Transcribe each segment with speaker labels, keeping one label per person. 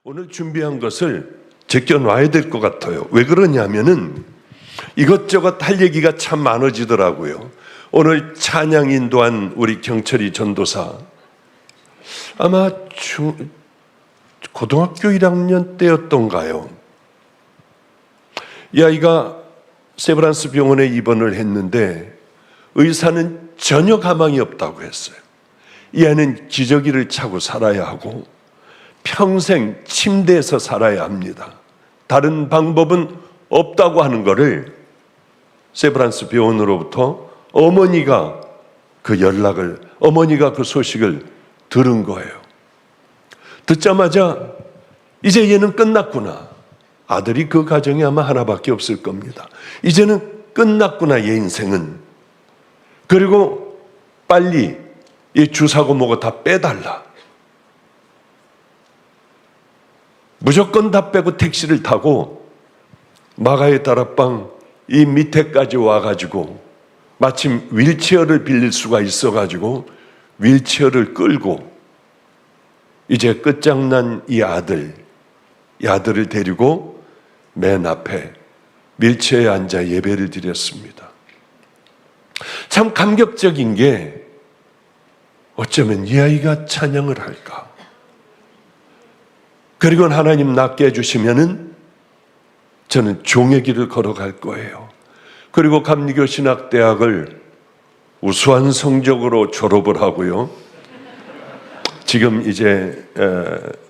Speaker 1: 오늘 준비한 것을 제껴놔야 될 것 같아요. 왜 그러냐면은 이것저것 할 얘기가 참 많아지더라고요. 오늘 찬양 인도한 우리 경철이 전도사 아마 고등학교 1학년 때였던가요? 이 아이가 세브란스 병원에 입원을 했는데 의사는 전혀 가망이 없다고 했어요. 이 아이는 기저귀를 차고 살아야 하고 평생 침대에서 살아야 합니다. 다른 방법은 없다고 하는 것을 세브란스 병원으로부터 어머니가 그 소식을 들은 거예요. 듣자마자 이제 얘는 끝났구나. 아들이 그 가정에 아마 하나밖에 없을 겁니다. 이제는 끝났구나, 얘 인생은. 그리고 빨리 이 주사고 뭐고 다 빼달라. 무조건 다 빼고 택시를 타고 마가의 다락방 이 밑에까지 와가지고 마침 휠체어를 빌릴 수가 있어가지고 휠체어를 끌고 이제 끝장난 이 아들을 데리고 맨 앞에 휠체어에 앉아 예배를 드렸습니다. 참 감격적인 게 어쩌면 이 아이가 찬양을 할까? 그리고 하나님 낫게 해주시면은 저는 종의 길을 걸어갈 거예요. 그리고 감리교 신학대학을 우수한 성적으로 졸업을 하고요. 지금 이제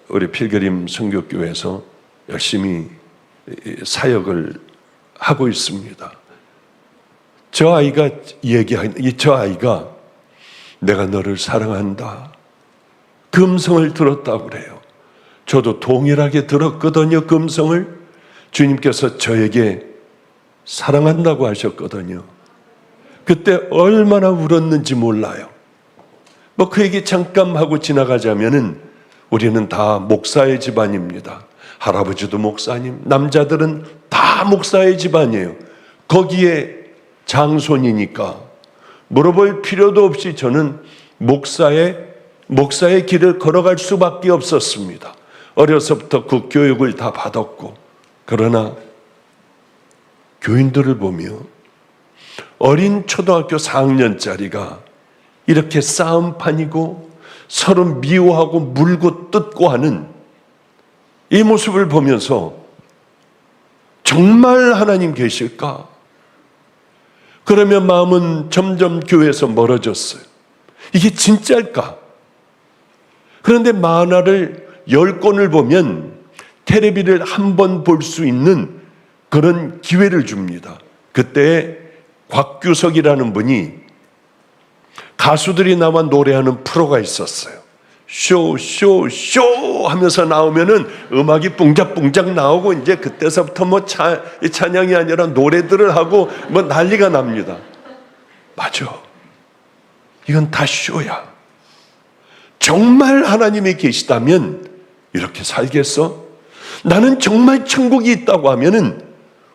Speaker 1: 우리 필그림 선교교회에서 열심히 사역을 하고 있습니다. 저 아이가 내가 너를 사랑한다. 그 음성을 들었다고 그래요. 저도 동일하게 들었거든요. 그 음성을. 주님께서 저에게 사랑한다고 하셨거든요. 그때 얼마나 울었는지 몰라요. 그 얘기 잠깐 하고 지나가자면은 우리는 다 목사의 집안입니다. 할아버지도 목사님, 남자들은 다 목사의 집안이에요. 거기에 장손이니까 물어볼 필요도 없이 저는 목사의 길을 걸어갈 수밖에 없었습니다. 어려서부터 그 교육을 다 받았고, 그러나 교인들을 보며 어린 초등학교 4학년짜리가 이렇게 싸움판이고 서로 미워하고 물고 뜯고 하는 이 모습을 보면서 정말 하나님 계실까? 그러면 마음은 점점 교회에서 멀어졌어요. 이게 진짜일까? 그런데 만화를 10권을 보면 테레비를 한 번 볼 수 있는 그런 기회를 줍니다. 그때 곽규석이라는 분이 가수들이 나와 노래하는 프로가 있었어요. 쇼 하면서 나오면은 음악이 뿡작뿡작 나오고 이제 그때서부터 찬양이 아니라 노래들을 하고 난리가 납니다. 맞아. 이건 다 쇼야. 정말 하나님이 계시다면 이렇게 살겠어? 나는 정말 천국이 있다고 하면은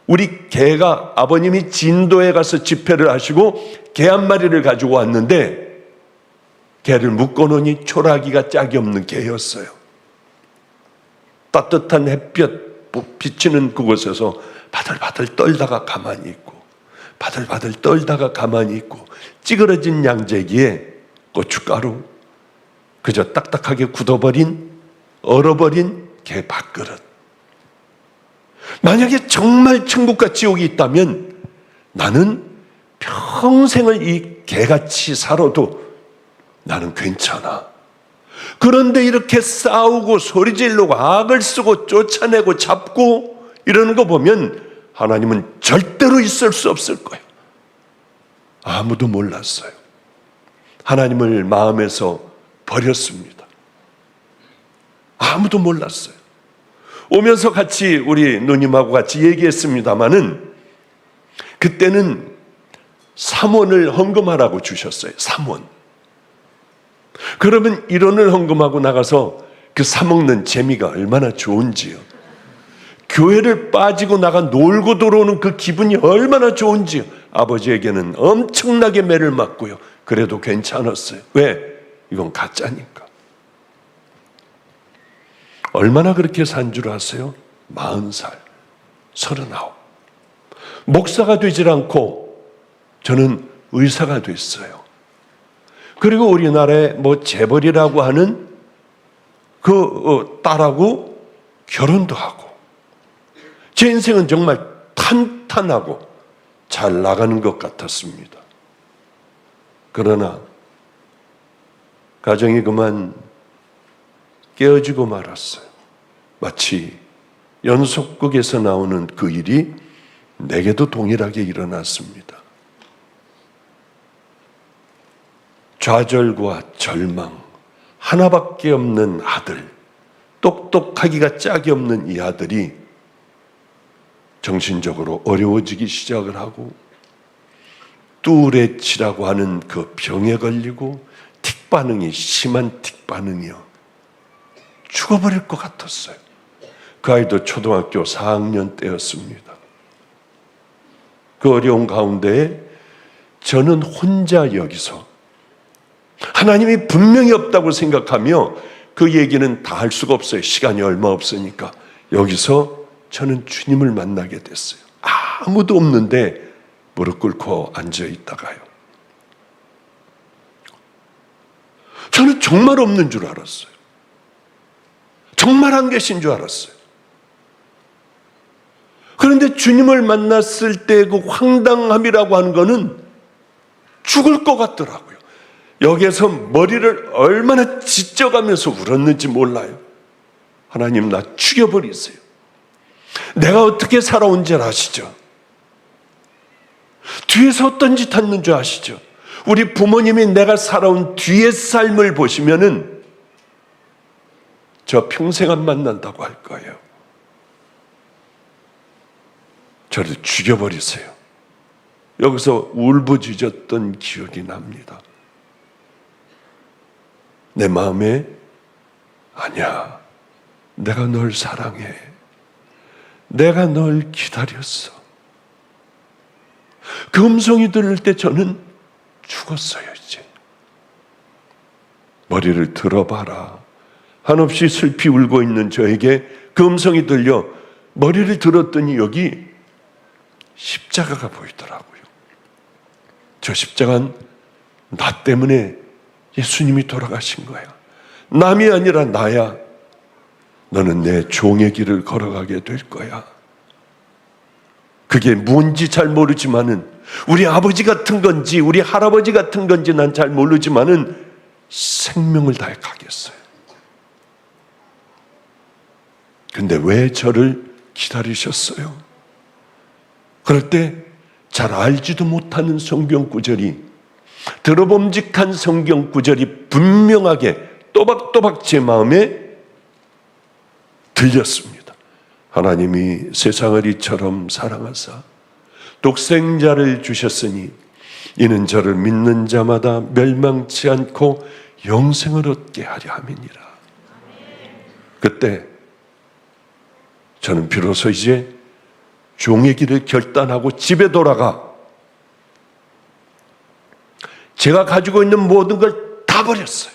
Speaker 1: 우리 개가 아버님이 진도에 가서 집회를 하시고 개 한 마리를 가지고 왔는데 개를 묶어놓으니 초라기가 짝이 없는 개였어요. 따뜻한 햇볕 비치는 그곳에서 바들바들 떨다가 가만히 있고 바들바들 떨다가 가만히 있고 찌그러진 양재기에 고춧가루 그저 딱딱하게 얼어버린 개 밥그릇. 만약에 정말 천국과 지옥이 있다면 나는 평생을 이 개같이 살아도 나는 괜찮아. 그런데 이렇게 싸우고 소리지르고 악을 쓰고 쫓아내고 잡고 이러는 거 보면 하나님은 절대로 있을 수 없을 거예요. 아무도 몰랐어요. 하나님을 마음에서 버렸습니다. 아무도 몰랐어요. 오면서 같이 우리 누님하고 같이 얘기했습니다마는 그때는 3원을 헌금하라고 주셨어요. 3원. 그러면 1원을 헌금하고 나가서 그 사먹는 재미가 얼마나 좋은지요. 교회를 빠지고 나가 놀고 들어오는 그 기분이 얼마나 좋은지요. 아버지에게는 엄청나게 매를 맞고요. 그래도 괜찮았어요. 왜? 이건 가짜니까. 얼마나 그렇게 산 줄 아세요? 40살, 39. 목사가 되질 않고 저는 의사가 됐어요. 그리고 우리나라에 재벌이라고 하는 그 딸하고 결혼도 하고, 제 인생은 정말 탄탄하고 잘 나가는 것 같았습니다. 그러나 가정이 그만 깨어지고 말았어요. 마치 연속극에서 나오는 그 일이 내게도 동일하게 일어났습니다. 좌절과 절망, 하나밖에 없는 아들, 똑똑하기가 짝이 없는 이 아들이 정신적으로 어려워지기 시작을 하고, 뚜레치라고 하는 그 병에 걸리고 틱반응이 심한 틱반응이요, 죽어버릴 것 같았어요. 그 아이도 초등학교 4학년 때였습니다. 그 어려운 가운데 저는 혼자 여기서 하나님이 분명히 없다고 생각하며, 그 얘기는 다 할 수가 없어요. 시간이 얼마 없으니까. 여기서 저는 주님을 만나게 됐어요. 아무도 없는데 무릎 꿇고 앉아 있다가요. 저는 정말 없는 줄 알았어요. 정말 안 계신 줄 알았어요. 그런데 주님을 만났을 때 그 황당함이라고 하는 거는 죽을 것 같더라고요. 여기에서 머리를 얼마나 찢어가면서 울었는지 몰라요. 하나님, 나 죽여버리세요. 내가 어떻게 살아온 줄 아시죠? 뒤에서 어떤 짓 했는 줄 아시죠? 우리 부모님이 내가 살아온 뒤의 삶을 보시면은 저 평생 안 만난다고 할 거예요. 저를 죽여버리세요. 여기서 울부짖었던 기억이 납니다. 내 마음에, 아니야, 내가 널 사랑해. 내가 널 기다렸어. 그 음성이 들을 때 저는 죽었어요, 이제. 머리를 들어봐라. 한없이 슬피 울고 있는 저에게 그 음성이 들려 머리를 들었더니 여기 십자가가 보이더라고요. 저 십자가는 나 때문에 예수님이 돌아가신 거야. 남이 아니라 나야. 너는 내 종의 길을 걸어가게 될 거야. 그게 뭔지 잘 모르지만은, 우리 아버지 같은 건지 우리 할아버지 같은 건지 난 잘 모르지만은 생명을 다해 가겠어요. 근데 왜 저를 기다리셨어요? 그럴 때 잘 알지도 못하는 성경 구절이, 들어봄직한 성경 구절이 분명하게 또박또박 제 마음에 들렸습니다. 하나님이 세상을 이처럼 사랑하사 독생자를 주셨으니 이는 저를 믿는 자마다 멸망치 않고 영생을 얻게 하려 함이니라. 그때 저는 비로소 이제 종의 길을 결단하고 집에 돌아가 제가 가지고 있는 모든 걸 다 버렸어요.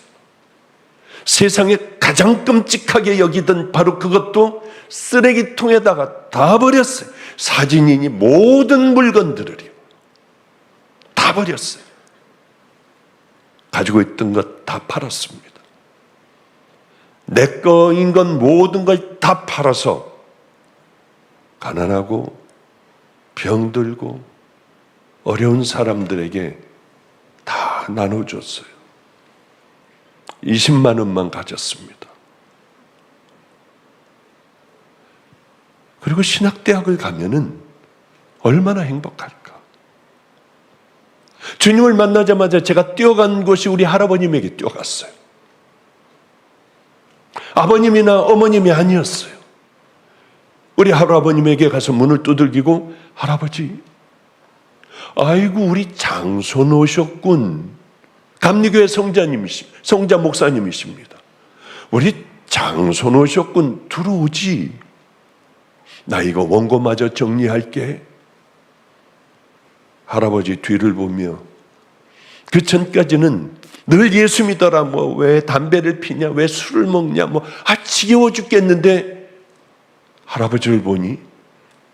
Speaker 1: 세상에 가장 끔찍하게 여기던 바로 그것도 쓰레기통에다가 다 버렸어요. 사진이니 모든 물건들을요, 다 버렸어요. 가지고 있던 것 다 팔았습니다. 내 거인 건 모든 걸 다 팔아서 가난하고 병들고 어려운 사람들에게 다 나눠줬어요. 20만 원만 가졌습니다. 그리고 신학대학을 가면은 얼마나 행복할까. 주님을 만나자마자 제가 뛰어간 곳이 우리 할아버님에게 뛰어갔어요. 아버님이나 어머님이 아니었어요. 우리 할아버님에게 가서 문을 두들기고, 할아버지, 아이고 우리 장손 오셨군. 감리교회 성자 목사님이십니다. 우리 장손 오셨군. 들어오지. 나 이거 원고마저 정리할게. 할아버지 뒤를 보며, 그 전까지는 늘 예수 믿어라, 뭐, 왜 담배를 피냐, 왜 술을 먹냐, 뭐, 지겨워 죽겠는데, 할아버지를 보니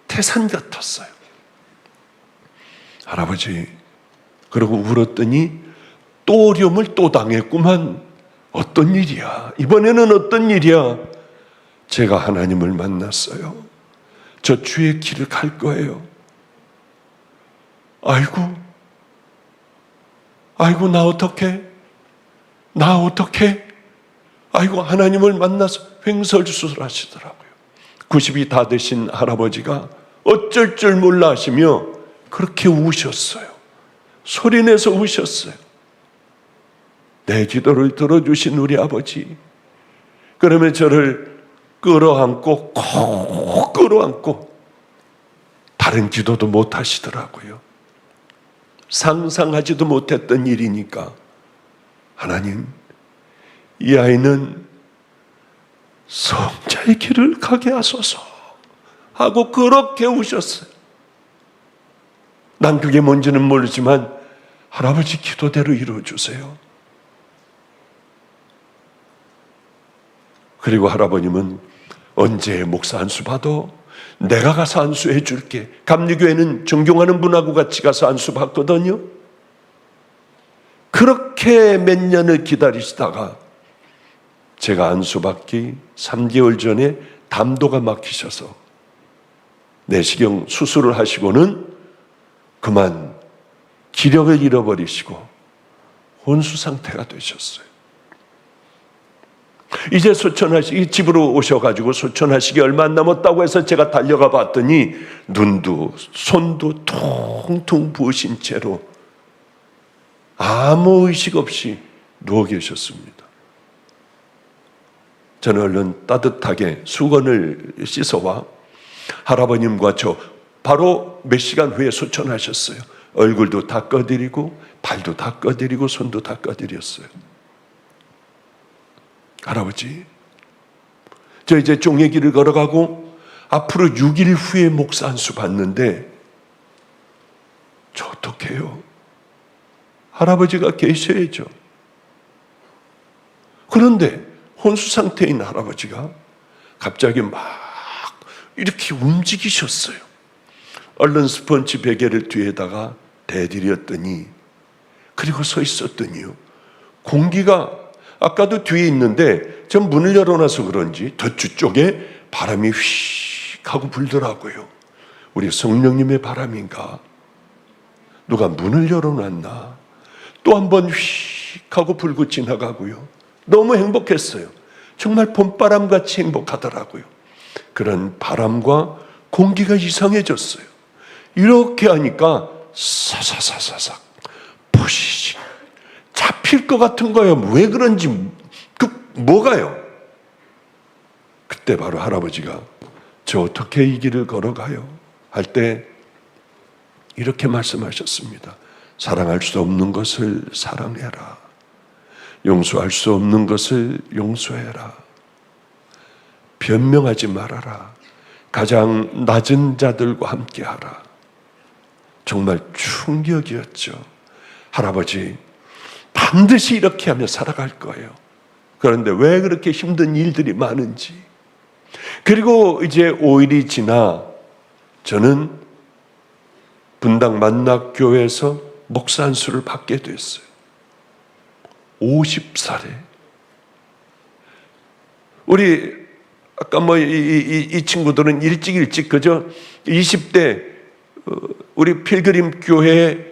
Speaker 1: 태산 같았어요. 할아버지, 그러고 울었더니 또 어려움을 또 당했구만. 어떤 일이야? 이번에는 어떤 일이야? 제가 하나님을 만났어요. 저 주의 길을 갈 거예요. 아이고, 나 어떡해? 아이고, 하나님을 만나서 횡설수설하시더라고요. 90이 다 되신 할아버지가 어쩔 줄 몰라 하시며 그렇게 우셨어요. 소리내서 우셨어요. 내 기도를 들어주신 우리 아버지. 그러면 저를 끌어안고 꼭 끌어안고 다른 기도도 못 하시더라고요. 상상하지도 못했던 일이니까 하나님, 이 아이는 성자의 길을 가게 하소서 하고 그렇게 우셨어요. 난 그게 뭔지는 모르지만 할아버지 기도대로 이루어주세요. 그리고 할아버님은 언제 목사 안수 받아? 내가 가서 안수해 줄게. 감리교회는 존경하는 분하고 같이 가서 안수 받거든요. 그렇게 몇 년을 기다리시다가 제가 안수 받기 3개월 전에 담도가 막히셔서 내시경 수술을 하시고는 그만 기력을 잃어버리시고 혼수 상태가 되셨어요. 이제 집으로 오셔가지고 소천하시기 얼마 안 남았다고 해서 제가 달려가 봤더니 눈도 손도 퉁퉁 부으신 채로 아무 의식 없이 누워 계셨습니다. 저는 얼른 따뜻하게 수건을 씻어와 할아버님과 저 바로 몇 시간 후에 소천하셨어요. 얼굴도 닦아드리고 발도 닦아드리고 손도 닦아드렸어요. 할아버지, 저 이제 종의 길을 걸어가고 앞으로 6일 후에 목사 안수 받는데 저 어떡해요? 할아버지가 계셔야죠. 그런데 혼수 상태인 할아버지가 갑자기 막 이렇게 움직이셨어요. 얼른 스펀지 베개를 뒤에다가 대드렸더니 그리고 서 있었더니요, 공기가 아까도 뒤에 있는데 전 문을 열어놔서 그런지 덧주 쪽에 바람이 휙 하고 불더라고요. 우리 성령님의 바람인가? 누가 문을 열어놨나? 또 한 번 휙 하고 불고 지나가고요. 너무 행복했어요. 정말 봄바람같이 행복하더라고요. 그런 바람과 공기가 이상해졌어요. 이렇게 하니까 사사사사삭 푸시시 잡힐 것 같은 거예요. 왜 그런지 뭐가요? 그때 바로 할아버지가 저 어떻게 이 길을 걸어가요? 할 때 이렇게 말씀하셨습니다. 사랑할 수 없는 것을 사랑해라. 용서할 수 없는 것을 용서해라. 변명하지 말아라. 가장 낮은 자들과 함께하라. 정말 충격이었죠. 할아버지 반드시 이렇게 하며 살아갈 거예요. 그런데 왜 그렇게 힘든 일들이 많은지. 그리고 이제 5일이 지나 저는 분당 만락교회에서 목사 안수를 받게 됐어요. 50살에. 우리 아까 이 친구들은 일찍 그저 20대 우리 필그림 교회에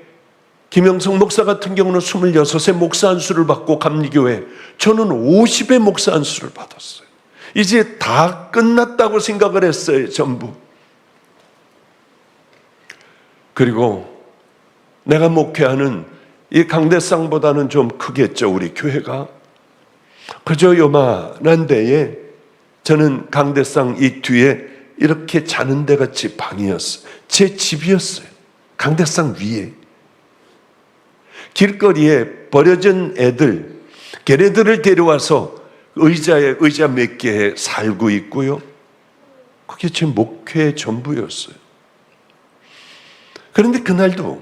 Speaker 1: 김영성 목사 같은 경우는 26세 목사 안수를 받고 감리교회, 저는 50의 목사 안수를 받았어요. 이제 다 끝났다고 생각을 했어요, 전부. 그리고 내가 목회하는 이 강대상보다는 좀 크겠죠, 우리 교회가. 그저 요만한 데에 저는 강대상 이 뒤에 이렇게 자는 데 같이 방이었어요. 제 집이었어요. 강대상 위에. 길거리에 버려진 애들, 걔네들을 데려와서 의자 몇 개에 살고 있고요. 그게 제 목회의 전부였어요. 그런데 그날도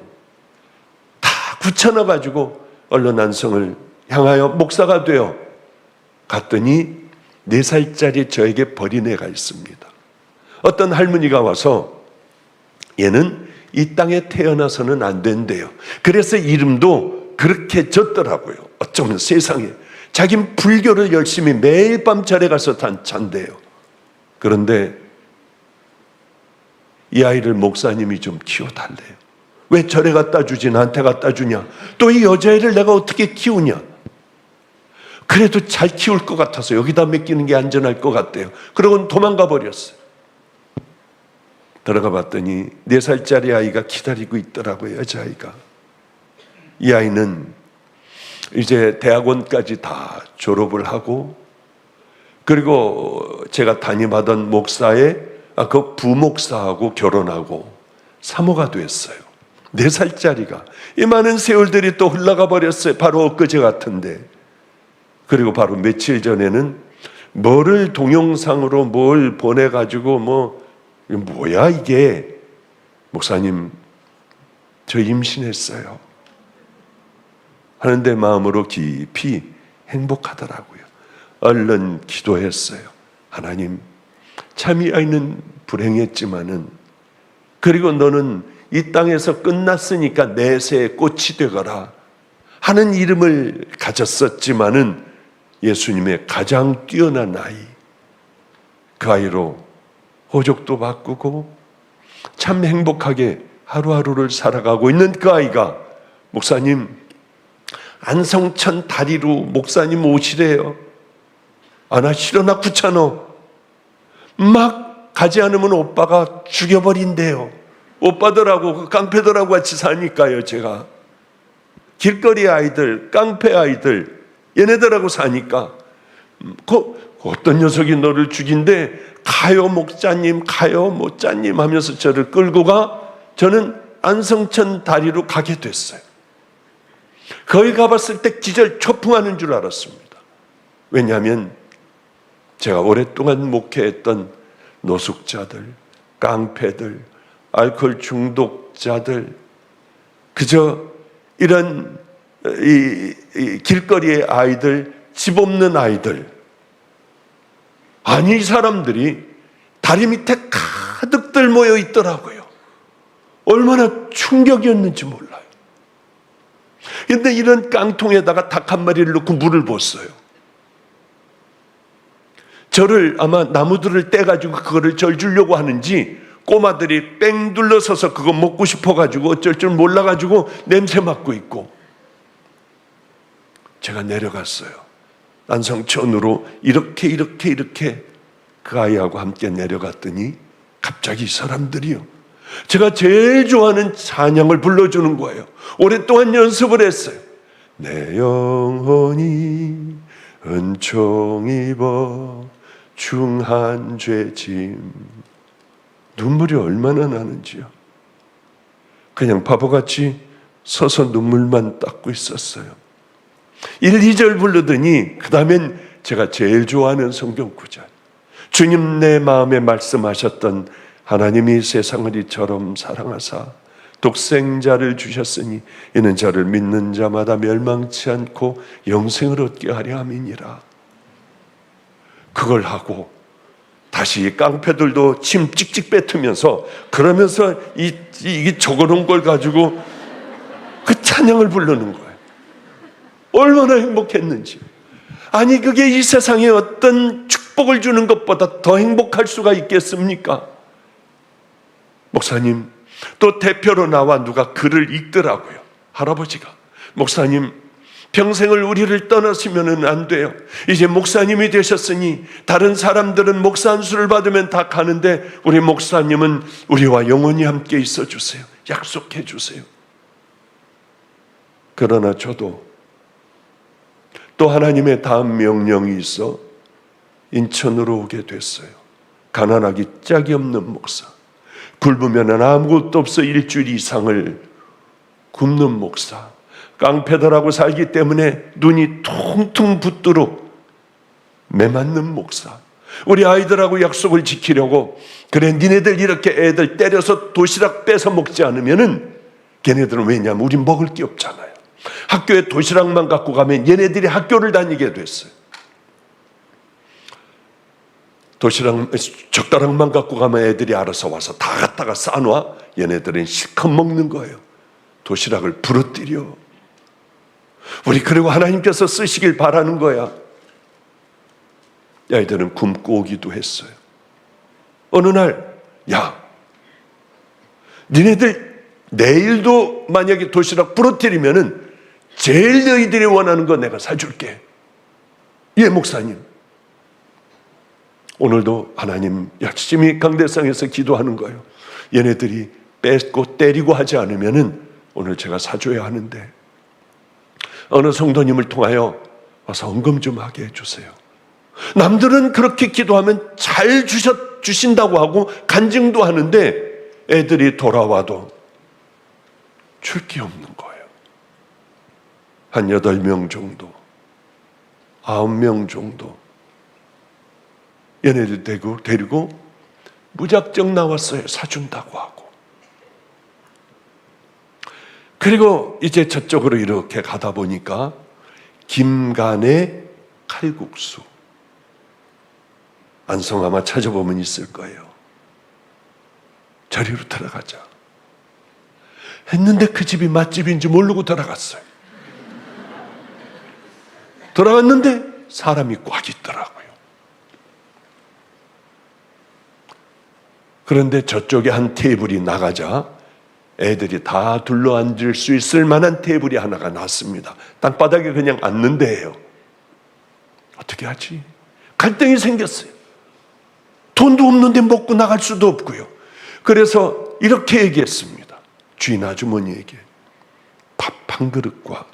Speaker 1: 다 굳혀놔가지고 언론안성을 향하여 목사가 되어 갔더니 4살짜리 저에게 버린 애가 있습니다. 어떤 할머니가 와서 얘는 이 땅에 태어나서는 안 된대요. 그래서 이름도 그렇게 졌더라고요. 어쩌면 세상에. 자긴 불교를 열심히 매일 밤 절에 가서 잔대요. 그런데 이 아이를 목사님이 좀 키워달래요. 왜 절에 갖다 주지 나한테 갖다 주냐? 또 이 여자애를 내가 어떻게 키우냐? 그래도 잘 키울 것 같아서 여기다 맡기는 게 안전할 것 같대요. 그러고는 도망가 버렸어요. 들어가 봤더니 4살짜리 아이가 기다리고 있더라고요. 여자아이가. 이 아이는 이제 대학원까지 다 졸업을 하고, 그리고 제가 담임하던 목사의 그 부목사하고 결혼하고 사모가 됐어요. 4살짜리가. 이 많은 세월들이 또 흘러가 버렸어요. 바로 엊그제 같은데. 그리고 바로 며칠 전에는 뭐를 동영상으로 뭘 보내가지고 뭐야 이게, 목사님 저 임신했어요 하는데 마음으로 깊이 행복하더라고요. 얼른 기도했어요. 하나님, 참 이 아이는 불행했지만은, 그리고 너는 이 땅에서 끝났으니까 내세의 꽃이 되거라 하는 이름을 가졌었지만은 예수님의 가장 뛰어난 아이, 그 아이로 호적도 바꾸고 참 행복하게 하루하루를 살아가고 있는 그 아이가 목사님 안성천 다리로 목사님 오시래요. 나 싫어, 나 귀찮아. 막 가지 않으면 오빠가 죽여버린대요. 오빠들하고 그 깡패들하고 같이 사니까요. 제가 길거리 아이들, 깡패 아이들 얘네들하고 사니까 어떤 녀석이 너를 죽인대, 가요 목자님, 가요 목자님 하면서 저를 끌고 가. 저는 안성천 다리로 가게 됐어요. 거기 가봤을 때 기절 초풍하는 줄 알았습니다. 왜냐하면 제가 오랫동안 목회했던 노숙자들, 깡패들, 알코올 중독자들, 그저 이런 이 길거리의 아이들, 집 없는 아이들, 아니 이 사람들이 다리 밑에 가득들 모여 있더라고요. 얼마나 충격이었는지 몰라요. 그런데 이런 깡통에다가 닭 한 마리를 넣고 물을 붓어요. 저를 아마 나무들을 떼가지고 그거를 절 주려고 하는지 꼬마들이 뺑 둘러서서 그거 먹고 싶어가지고 어쩔 줄 몰라가지고 냄새 맡고 있고, 제가 내려갔어요. 안성천으로 이렇게 그 아이하고 함께 내려갔더니 갑자기 이 사람들이요, 제가 제일 좋아하는 찬양을 불러주는 거예요. 오랫동안 연습을 했어요. 내 영혼이 은총 입어 중한 죄짐. 눈물이 얼마나 나는지요. 그냥 바보같이 서서 눈물만 닦고 있었어요. 1, 2절 부르더니 그 다음엔 제가 제일 좋아하는 성경 구절, 주님 내 마음에 말씀하셨던 하나님이 세상을 이처럼 사랑하사 독생자를 주셨으니 이는 저를 믿는 자마다 멸망치 않고 영생을 얻게 하려 함이니라. 그걸 하고 다시 깡패들도 침 찍찍 뱉으면서 그러면서 이 적어놓은 걸 가지고 그 찬양을 부르는 거예요. 얼마나 행복했는지. 아니 그게 이 세상에 어떤 축복을 주는 것보다 더 행복할 수가 있겠습니까? 목사님, 또 대표로 나와 누가 글을 읽더라고요. 할아버지가, 목사님 평생을 우리를 떠나시면 안 돼요. 이제 목사님이 되셨으니 다른 사람들은 목사 안수를 받으면 다 가는데 우리 목사님은 우리와 영원히 함께 있어 주세요. 약속해 주세요. 그러나 저도 또 하나님의 다음 명령이 있어 인천으로 오게 됐어요. 가난하기 짝이 없는 목사, 굶으면 아무것도 없어 일주일 이상을 굶는 목사, 깡패들하고 살기 때문에 눈이 퉁퉁 붓도록 매맞는 목사, 우리 아이들하고 약속을 지키려고, 그래 니네들 이렇게 애들 때려서 도시락 뺏어 먹지 않으면은 걔네들은, 왜냐하면 우린 먹을 게 없잖아요. 학교에 도시락만 갖고 가면 얘네들이 학교를 다니게 됐어요. 젓가락만 갖고 가면 애들이 알아서 와서 다 갖다가 싸놔. 얘네들은 실컷 먹는 거예요. 도시락을 부러뜨려. 우리 그리고 하나님께서 쓰시길 바라는 거야. 애들은 굶고 오기도 했어요. 어느 날, 야, 니네들 내일도 만약에 도시락 부러뜨리면은 제일 너희들이 원하는 거 내가 사줄게. 예, 목사님. 오늘도 하나님 열심히 강대상에서 기도하는 거예요. 얘네들이 뺏고 때리고 하지 않으면은 오늘 제가 사줘야 하는데 어느 성도님을 통하여 와서 헌금 좀 하게 해주세요. 남들은 그렇게 기도하면 잘 주신다고 하고 간증도 하는데 애들이 돌아와도 줄 게 없는 거예요. 한 8명 정도, 9명 정도 얘네들 데리고 무작정 나왔어요. 사준다고 하고. 그리고 이제 저쪽으로 이렇게 가다 보니까 김간의 칼국수. 안성 아마 찾아보면 있을 거예요. 저리로 들어가자 했는데 그 집이 맛집인지 모르고 들어갔어요. 들어갔는데 사람이 꽉 있더라고요. 그런데 저쪽에 한 테이블이 나가자 애들이 다 둘러앉을 수 있을 만한 테이블이 하나가 났습니다. 땅바닥에 그냥 앉는 데예요. 어떻게 하지? 갈등이 생겼어요. 돈도 없는데 먹고 나갈 수도 없고요. 그래서 이렇게 얘기했습니다. 주인 아주머니에게 밥 한 그릇과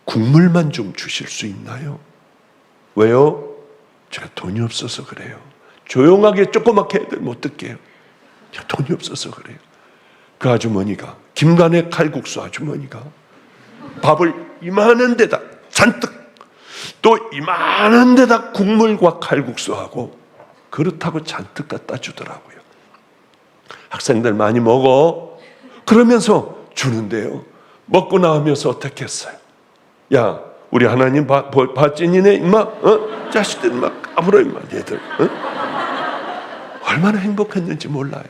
Speaker 1: 국물만 좀 주실 수 있나요? 왜요? 제가 돈이 없어서 그래요. 조용하게 조그맣게 애들 못 듣게요. 돈이 없어서 그래요. 그 아주머니가, 김간의 칼국수 아주머니가 밥을 이만한 데다 잔뜩 또 이만한 데다 국물과 칼국수하고 그릇하고 잔뜩 갖다 주더라고요. 학생들 많이 먹어 그러면서 주는데요. 먹고 나오면서 어떻게 했어요? 야, 우리 하나님 받지니네 임마? 자식들 막 까불어 임마 얘들. 얼마나 행복했는지 몰라요.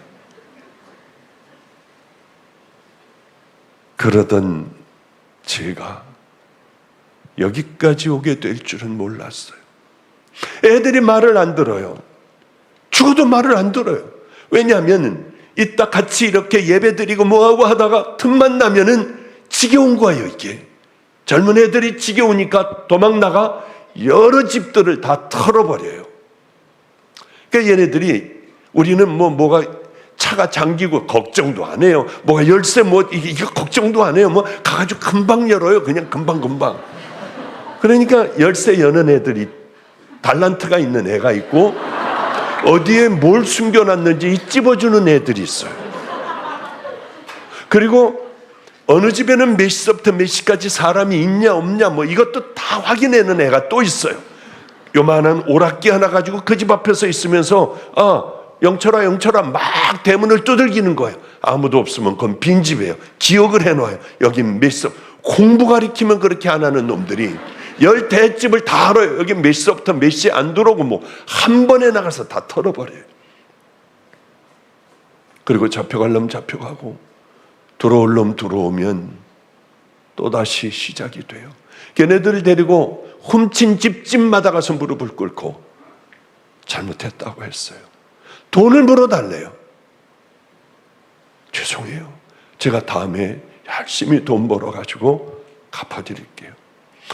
Speaker 1: 그러던 제가 여기까지 오게 될 줄은 몰랐어요. 애들이 말을 안 들어요. 죽어도 말을 안 들어요. 왜냐하면 이따 같이 이렇게 예배 드리고 뭐하고 하다가 틈만 나면은 지겨운 거예요. 이게 젊은 애들이 지겨우니까 도망 나가 여러 집들을 다 털어버려요. 그러니까 얘네들이 우리는 뭐가 차가 잠기고 걱정도 안 해요. 뭐가 열쇠 이거 걱정도 안 해요. 가가지고 금방 열어요. 그냥 금방. 그러니까 열쇠 여는 애들이 달란트가 있는 애가 있고 어디에 뭘 숨겨놨는지 찝어주는 애들이 있어요. 그리고 어느 집에는 몇 시부터 몇 시까지 사람이 있냐 없냐 이것도 다 확인하는 애가 또 있어요. 요만한 오락기 하나 가지고 그 집 앞에서 있으면서 영철아 막 대문을 두들기는 거예요. 아무도 없으면 그건 빈집이에요. 기억을 해놔요. 여긴 몇 시. 공부 가리키면 그렇게 안 하는 놈들이 10대집을 다 알아요. 여기 몇 시부터 몇 시에 안 들어오고 한 번에 나가서 다 털어버려요. 그리고 잡혀갈 놈 잡혀가고 들어올 놈 들어오면 또다시 시작이 돼요. 걔네들을 데리고 훔친 집집마다 가서 무릎을 꿇고 잘못했다고 했어요. 돈을 물어달래요. 죄송해요. 제가 다음에 열심히 돈 벌어가지고 갚아드릴게요.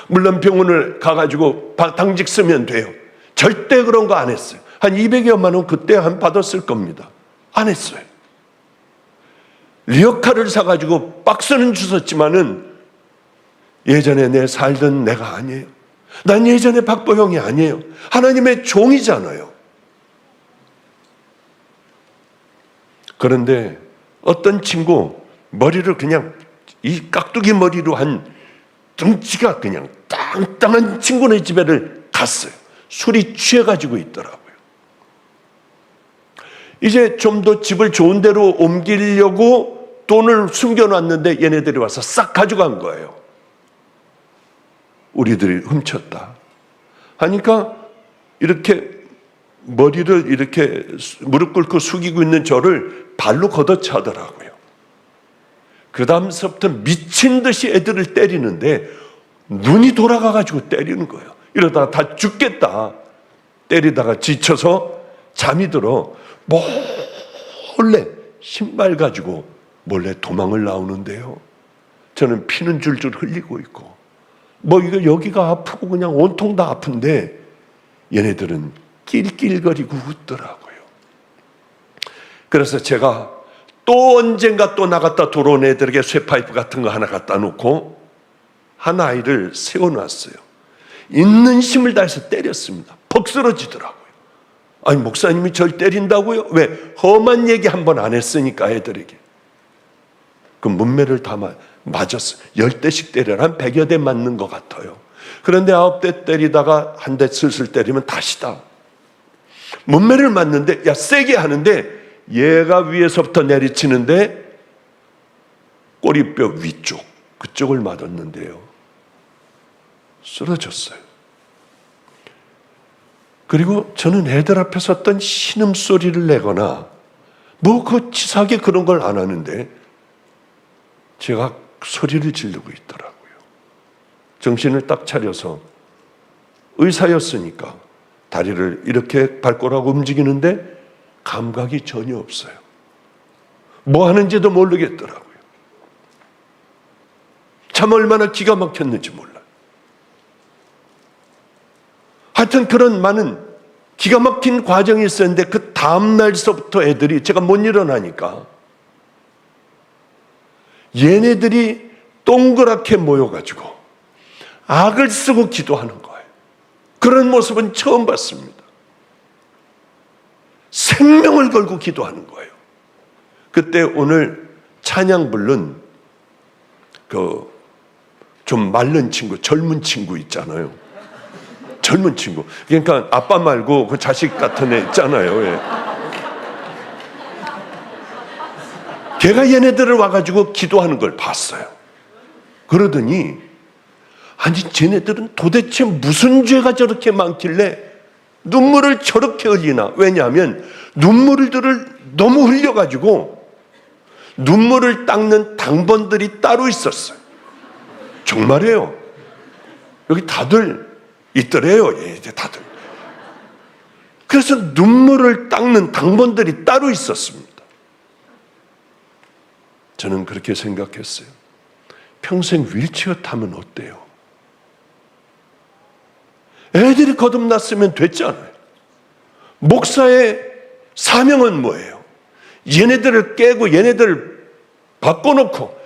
Speaker 1: 물론 병원을 가가지고 당직 쓰면 돼요. 절대 그런 거 안 했어요. 한 200여만 원 그때 받았을 겁니다. 안 했어요. 리어카를 사가지고 박스는 주웠지만은 예전에 내 살던 내가 아니에요. 난 예전에 박보영이 아니에요. 하나님의 종이잖아요. 그런데 어떤 친구 머리를 그냥 이 깍두기 머리로 한 등치가 그냥 땅땅한 친구네 집에를 갔어요. 술이 취해가지고 있더라고요. 이제 좀 더 집을 좋은 데로 옮기려고 돈을 숨겨놨는데 얘네들이 와서 싹 가져간 거예요. 우리들이 훔쳤다 하니까 이렇게 머리를 이렇게 무릎 꿇고 숙이고 있는 저를 발로 걷어차더라고요. 그 다음서부터 미친 듯이 애들을 때리는데 눈이 돌아가가지고 때리는 거예요. 이러다가 다 죽겠다. 때리다가 지쳐서 잠이 들어 몰래 신발 가지고 몰래 도망을 나오는데요. 저는 피는 줄줄 흘리고 있고 이거 여기가 아프고 그냥 온통 다 아픈데 얘네들은 낄낄거리고 웃더라고요. 그래서 제가 또 언젠가 또 나갔다 들어온 애들에게 쇠파이프 같은 거 하나 갖다 놓고 한 아이를 세워놨어요. 있는 힘을 다해서 때렸습니다. 퍽 쓰러지더라고요. 아니 목사님이 절 때린다고요? 왜? 험한 얘기 한 번 안 했으니까 애들에게. 그 문매를 다 맞았어요. 10대씩 때려라. 한 100여 대 맞는 것 같아요. 그런데 9대 때리다가 한 대 슬슬 때리면 다시다. 문매를 맞는데 세게 하는데 얘가 위에서부터 내리치는데 꼬리뼈 위쪽 그쪽을 맞았는데요. 쓰러졌어요. 그리고 저는 애들 앞에서 어떤 신음소리를 내거나 그 치사하게 그런 걸 안 하는데 제가 소리를 지르고 있더라고요. 정신을 딱 차려서 의사였으니까 다리를 이렇게 발꼬락 움직이는데 감각이 전혀 없어요. 뭐 하는지도 모르겠더라고요. 참 얼마나 기가 막혔는지 몰라요. 하여튼 그런 많은 기가 막힌 과정이 있었는데 그 다음날서부터 애들이 제가 못 일어나니까 얘네들이 동그랗게 모여가지고 악을 쓰고 기도하는 거예요. 그런 모습은 처음 봤습니다. 생명을 걸고 기도하는 거예요. 그때 오늘 찬양 부른 좀 마른 친구, 젊은 친구 있잖아요. 젊은 친구. 그러니까 아빠 말고 그 자식 같은 애 있잖아요. 예. 걔가 얘네들을 와가지고 기도하는 걸 봤어요. 그러더니 아니 쟤네들은 도대체 무슨 죄가 저렇게 많길래 눈물을 저렇게 흘리나. 왜냐하면 눈물들을 너무 흘려가지고 눈물을 닦는 당번들이 따로 있었어요. 정말이에요. 여기 다들 있더래요. 이제 다들. 그래서 눈물을 닦는 당번들이 따로 있었습니다. 저는 그렇게 생각했어요. 평생 휠체어 타면 어때요? 애들이 거듭났으면 됐잖아요. 목사의 사명은 뭐예요? 얘네들을 깨고 얘네들을 바꿔놓고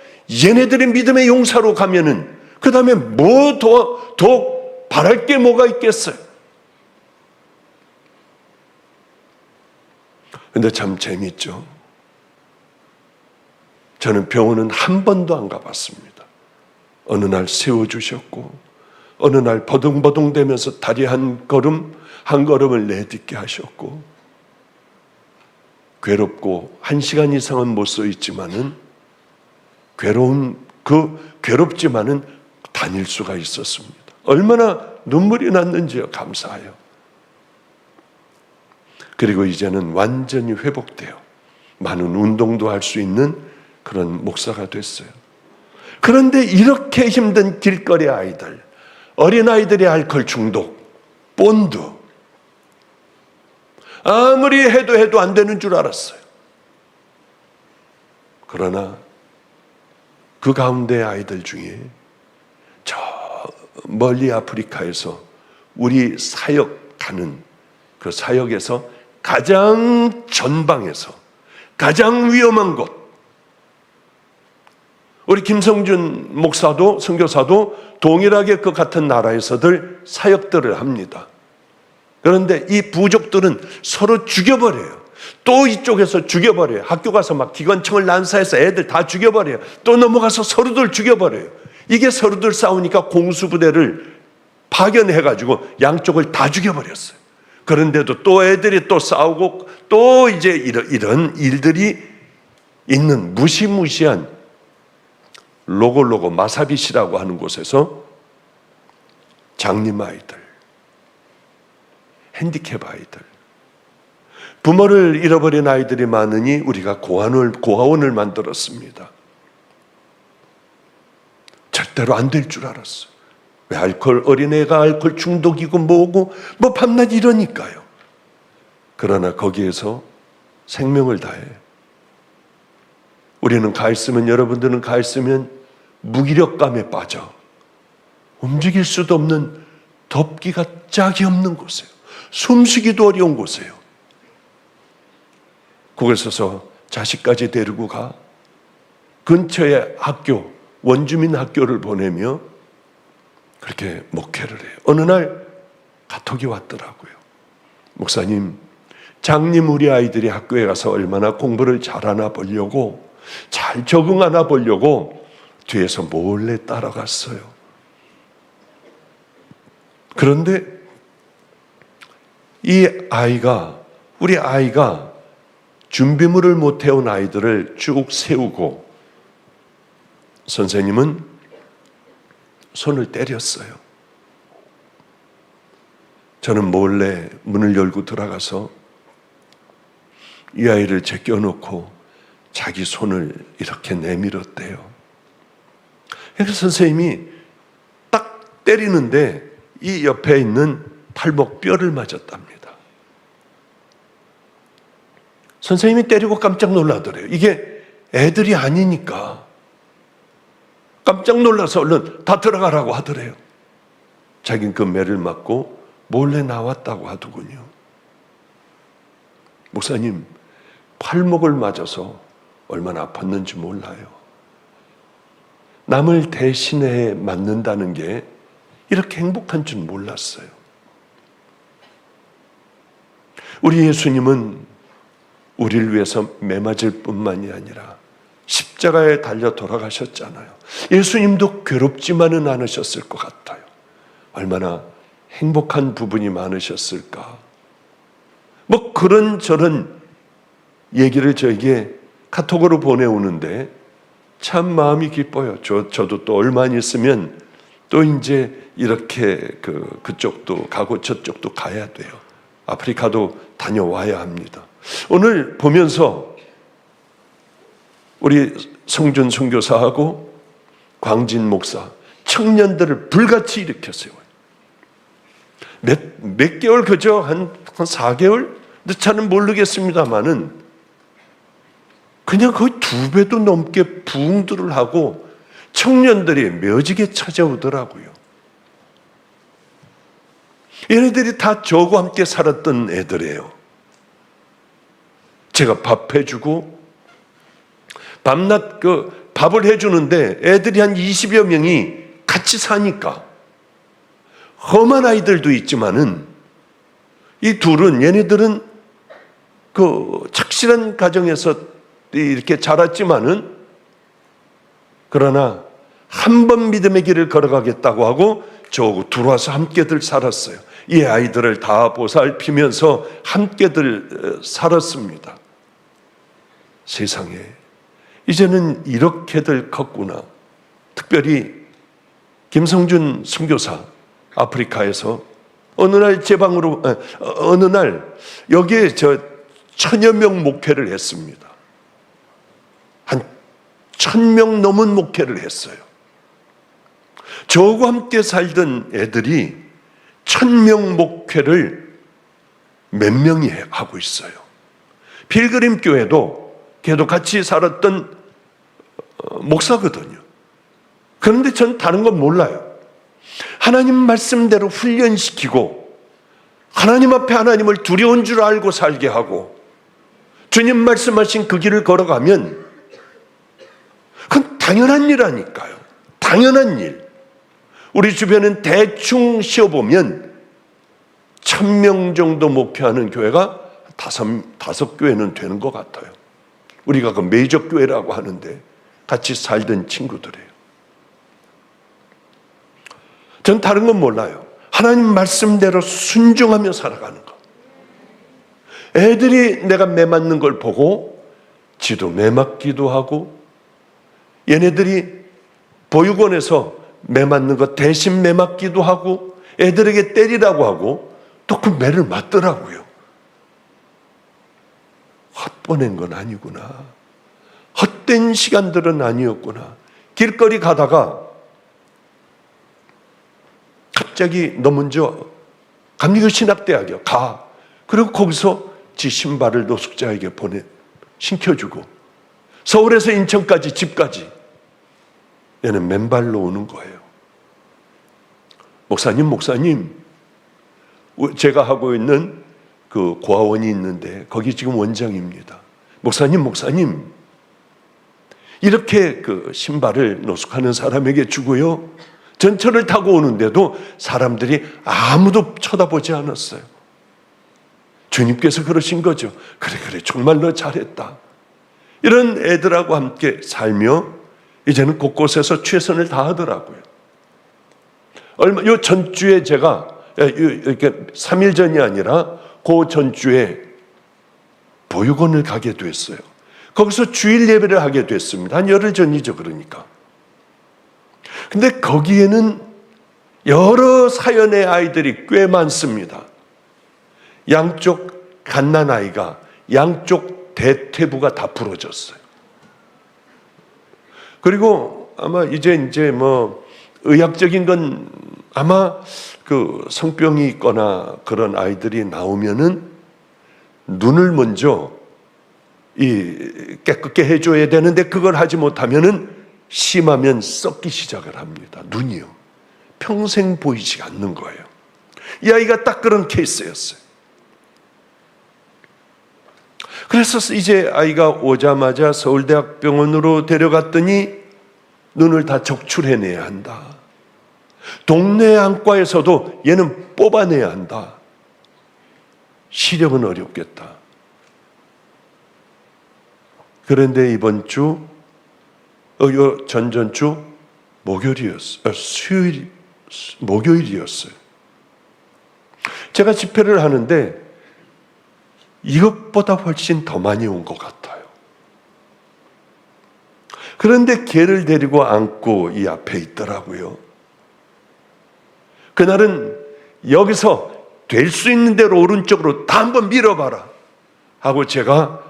Speaker 1: 얘네들의 믿음의 용사로 가면은 그 다음에 뭐 더 바랄 게 뭐가 있겠어요? 근데 참 재밌죠. 저는 병원은 한 번도 안 가봤습니다. 어느 날 세워주셨고 어느 날 버둥버둥대면서 다리 한 걸음을 내딛게 하셨고 괴롭고 1시간 이상은 못 서 있지만은 괴롭지만은 다닐 수가 있었습니다. 얼마나 눈물이 났는지요. 감사해요. 그리고 이제는 완전히 회복돼요. 많은 운동도 할 수 있는 그런 목사가 됐어요. 그런데 이렇게 힘든 길거리 아이들, 어린아이들의 알코올 중독, 본드, 아무리 해도 안 되는 줄 알았어요. 그러나 그 가운데 아이들 중에 저 멀리 아프리카에서 우리 사역하는 그 사역에서 가장 전방에서 가장 위험한 곳, 우리 김성준 목사도 선교사도 동일하게 그 같은 나라에서들 사역들을 합니다. 그런데 이 부족들은 서로 죽여버려요. 또 이쪽에서 죽여버려요. 학교 가서 막 기관총을 난사해서 애들 다 죽여버려요. 또 넘어가서 서로들 죽여버려요. 이게 서로들 싸우니까 공수부대를 파견해가지고 양쪽을 다 죽여버렸어요. 그런데도 또 애들이 또 싸우고 또 이제 이런 일들이 있는 무시무시한 로골로고 마사빗이라고 하는 곳에서 장님 아이들, 핸디캡 아이들, 부모를 잃어버린 아이들이 많으니 우리가 고아원을 만들었습니다. 절대로 안 될 줄 알았어요. 왜 어린애가 알코올 중독이고 뭐고 뭐 밤낮 이러니까요. 그러나 거기에서 생명을 다해. 우리는 가 있으면, 여러분들은 가 있으면 무기력감에 빠져 움직일 수도 없는, 덮기가 짝이 없는 곳이에요. 숨쉬기도 어려운 곳이에요. 그걸 써서 자식까지 데리고 가 근처에 학교, 원주민 학교를 보내며 그렇게 목회를 해요. 어느 날 카톡이 왔더라고요. 목사님, 장님 우리 아이들이 학교에 가서 얼마나 공부를 잘하나 보려고, 잘 적응하나 보려고 뒤에서 몰래 따라갔어요. 그런데 우리 아이가 준비물을 못 해온 아이들을 쭉 세우고 선생님은 손을 때렸어요. 저는 몰래 문을 열고 들어가서 이 아이를 제껴놓고 자기 손을 이렇게 내밀었대요. 그래서 선생님이 딱 때리는데 이 옆에 있는 팔목 뼈를 맞았답니다. 선생님이 때리고 깜짝 놀라더래요. 이게 애들이 아니니까 깜짝 놀라서 얼른 다 들어가라고 하더래요. 자기는 그 매를 맞고 몰래 나왔다고 하더군요. 목사님, 팔목을 맞아서 얼마나 아팠는지 몰라요. 남을 대신해 맞는다는 게 이렇게 행복한 줄 몰랐어요. 우리 예수님은 우리를 위해서 매맞을 뿐만이 아니라 십자가에 달려 돌아가셨잖아요. 예수님도 괴롭지만은 않으셨을 것 같아요. 얼마나 행복한 부분이 많으셨을까. 뭐 그런저런 얘기를 저에게 카톡으로 보내오는데 참 마음이 기뻐요. 저도 또 얼마 안 있으면 또 이제 이렇게 그쪽도 가고 저쪽도 가야 돼요. 아프리카도 다녀와야 합니다. 오늘 보면서 우리 성준 선교사하고 광진 목사 청년들을 불같이 일으켜 세워요. 몇 개월 그저 한 4개월? 근데 저는 모르겠습니다만은 그냥 거의 2배도 넘게 부흥들을 하고 청년들이 묘지게 찾아오더라고요. 얘네들이 다 저와 함께 살았던 애들이에요. 제가 밥 해주고 밤낮 밥을 해주는데 애들이 한 20여 명이 같이 사니까 험한 아이들도 있지만은 이 둘은, 얘네들은 착실한 가정에서 이렇게 자랐지만은 그러나 한 번 믿음의 길을 걸어가겠다고 하고 저하고 들어와서 함께들 살았어요. 이 아이들을 다 보살피면서 함께들 살았습니다. 세상에 이제는 이렇게들 컸구나. 특별히 김성준 선교사 아프리카에서 어느 날 여기에 1000여 명 목회를 했습니다. 한 1000명 넘은 목회를 했어요. 저하고 함께 살던 애들이 1000명 목회를 몇 명이 하고 있어요. 필그림 교회도 걔도 같이 살았던 목사거든요. 그런데 전 다른 건 몰라요. 하나님 말씀대로 훈련시키고 하나님 앞에 하나님을 두려운 줄 알고 살게 하고 주님 말씀하신 그 길을 걸어가면 그건 당연한 일 아닐까요? 당연한 일. 우리 주변은 대충 쉬어보면 1000명 정도 목회하는 교회가 다섯 교회는 되는 것 같아요. 우리가 그 메이저 교회라고 하는데 같이 살던 친구들이에요. 전 다른 건 몰라요. 하나님 말씀대로 순종하며 살아가는 것. 애들이 내가 매맞는 걸 보고 지도 매 맞기도 하고, 얘네들이 보육원에서 매 맞는 거 대신 매 맞기도 하고, 애들에게 때리라고 하고, 또 그 매를 맞더라고요. 헛보낸 건 아니구나. 헛된 시간들은 아니었구나. 길거리 가다가 갑자기 너 먼저 감리교신학대학에 가. 그리고 거기서 지 신발을 노숙자에게 신겨주고, 서울에서 인천까지 집까지 얘는 맨발로 오는 거예요. 목사님, 제가 하고 있는 그 고아원이 있는데 거기 지금 원장입니다. 목사님, 이렇게 그 신발을 노숙하는 사람에게 주고요, 전철을 타고 오는데도 사람들이 아무도 쳐다보지 않았어요. 주님께서 그러신 거죠. 그래, 정말 너 잘했다. 이런 애들하고 함께 살며 이제는 곳곳에서 최선을 다하더라고요. 요 전주에 제가 이렇게 3일 전이 아니라 그 전주에 보육원을 가게 됐어요. 거기서 주일 예배를 하게 됐습니다. 한 열흘 전이죠, 그러니까. 근데 거기에는 여러 사연의 아이들이 꽤 많습니다. 양쪽 갓난아이가, 양쪽 대퇴부가 다 부러졌어요. 그리고 아마 이제 뭐 의학적인 건 아마 그 성병이 있거나 그런 아이들이 나오면은 눈을 먼저 깨끗게 해줘야 되는데, 그걸 하지 못하면은 심하면 썩기 시작을 합니다. 눈이요. 평생 보이지 않는 거예요. 이 아이가 딱 그런 케이스였어요. 그래서 이제 아이가 오자마자 서울대학병원으로 데려갔더니 눈을 다 적출해내야 한다. 동네 안과에서도 얘는 뽑아내야 한다. 시력은 어렵겠다. 그런데 이번 주, 전전주 목요일이었어요. 제가 집회를 하는데 이것보다 훨씬 더 많이 온 것 같아요. 그런데 걔를 데리고 안고 이 앞에 있더라고요. 그날은 여기서 될 수 있는 대로 오른쪽으로 다 한번 밀어봐라 하고 제가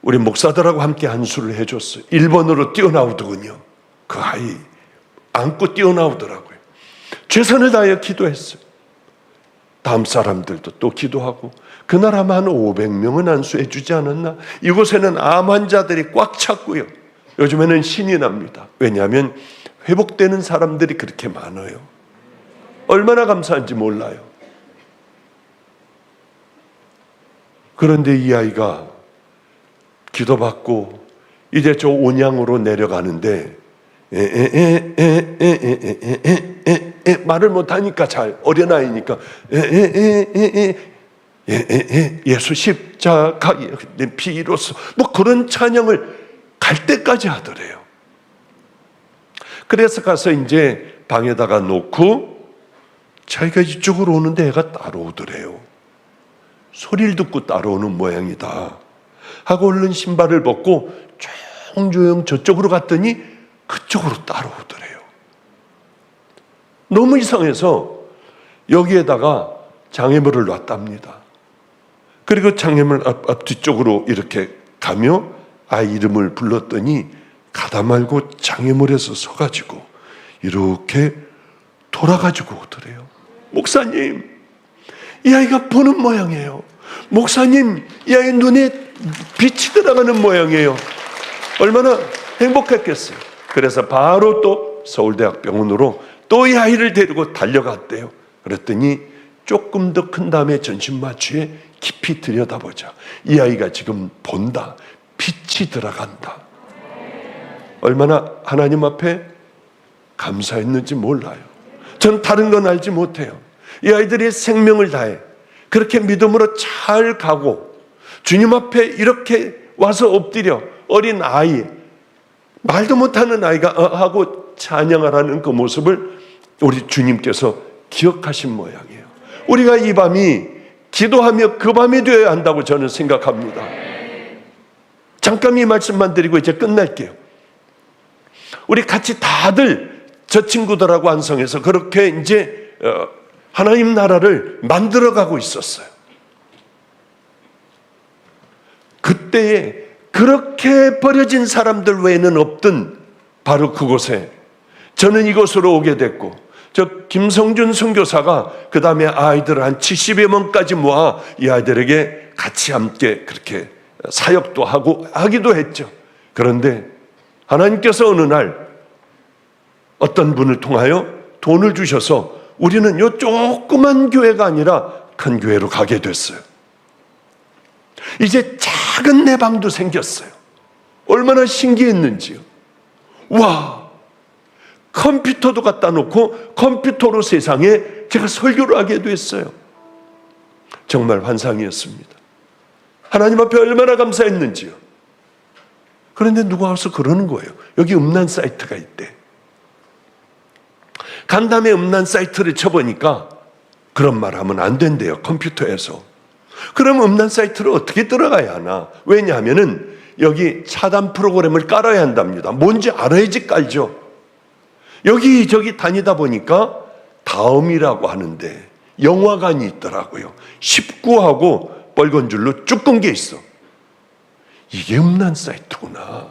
Speaker 1: 우리 목사들하고 함께 한수를 해줬어요. 1번으로 뛰어나오더군요. 그 아이 안고 뛰어나오더라고요. 최선을 다해 기도했어요. 다음 사람들도 또 기도하고, 그날 아마 한 500명은 안수해 주지 않았나? 이곳에는 암 환자들이 꽉 찼고요. 요즘에는 신이 납니다. 왜냐하면 회복되는 사람들이 그렇게 많아요. 얼마나 감사한지 몰라요. 그런데 이 아이가 기도받고 이제 저 온양으로 내려가는데 말을 못하니까, 잘 어린아이니까 예수 십자가 피로써 뭐 그런 찬양을 갈 때까지 하더래요. 그래서 가서 이제 방에다가 놓고 자기가 이쪽으로 오는데 애가 따라오더래요. 소리를 듣고 따라오는 모양이다 하고 얼른 신발을 벗고 조용조용 저쪽으로 갔더니 그쪽으로 따라오더래요. 너무 이상해서 여기에다가 장애물을 놨답니다. 그리고 장애물 앞뒤쪽으로 이렇게 가며 아이 이름을 불렀더니 가다 말고 장애물에서 서가지고 이렇게 돌아가지고 오더래요. 목사님, 이 아이가 보는 모양이에요. 목사님, 이 아이 눈에 빛이 들어가는 모양이에요. 얼마나 행복했겠어요. 그래서 바로 또 서울대학병원으로 또 이 아이를 데리고 달려갔대요. 그랬더니 조금 더 큰 다음에 전신마취에 깊이 들여다보자. 이 아이가 지금 본다. 빛이 들어간다. 얼마나 하나님 앞에 감사했는지 몰라요. 전 다른 건 알지 못해요. 이 아이들이 생명을 다해 그렇게 믿음으로 잘 가고 주님 앞에 이렇게 와서 엎드려 어린 아이, 말도 못하는 아이가 하고 찬양하라는 그 모습을 우리 주님께서 기억하신 모양이에요. 우리가 이 밤이 기도하며 그 밤이 되어야 한다고 저는 생각합니다. 잠깐 이 말씀만 드리고 이제 끝날게요. 우리 같이 다들 저 친구들하고 안성에서 그렇게 이제 하나님 나라를 만들어가고 있었어요. 그때에 그렇게 버려진 사람들 외에는 없던 바로 그곳에 저는 이곳으로 오게 됐고, 저 김성준 선교사가 그 다음에 아이들을 한 70여 명까지 모아 이 아이들에게 같이 함께 그렇게 사역도 하고 하기도 했죠. 그런데 하나님께서 어느 날 어떤 분을 통하여 돈을 주셔서 우리는 요 조그만 교회가 아니라 큰 교회로 가게 됐어요. 이제 작은 내 방도 생겼어요. 얼마나 신기했는지요. 와, 컴퓨터도 갖다 놓고 컴퓨터로 세상에 제가 설교를 하게 됐어요. 정말 환상이었습니다. 하나님 앞에 얼마나 감사했는지요. 그런데 누가 와서 그러는 거예요. 여기 음란 사이트가 있대. 간담회 음란 사이트를 쳐보니까 그런 말 하면 안 된대요, 컴퓨터에서. 그럼 음란 사이트를 어떻게 들어가야 하나? 왜냐하면은 여기 차단 프로그램을 깔아야 한답니다. 뭔지 알아야지 깔죠. 여기저기 다니다 보니까 다음이라고 하는데 영화관이 있더라고요. 19하고 빨간 줄로 쭉 끈 게 있어. 이게 음란 사이트구나.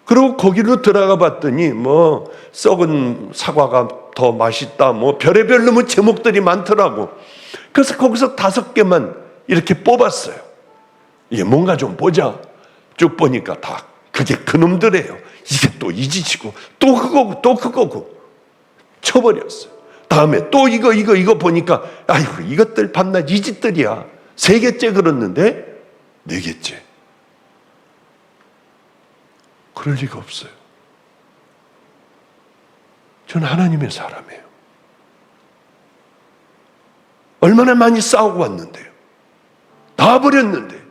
Speaker 1: 그리고 거기로 들어가 봤더니 뭐 썩은 사과가 더 맛있다, 뭐 별의별 놈의 제목들이 많더라고. 그래서 거기서 5개만 이렇게 뽑았어요. 이게 뭔가 좀 보자. 쭉 보니까 다 그게 그놈들이에요. 이게 또 이 짓이고 또 그거고 또 그거고 쳐버렸어요. 다음에 또 이거 보니까 아이고 이것들 밤낮 이 짓들이야. 3개째 그랬는데 4개째. 그럴 리가 없어요. 저는 하나님의 사람이에요. 얼마나 많이 싸우고 왔는데요. 다 버렸는데.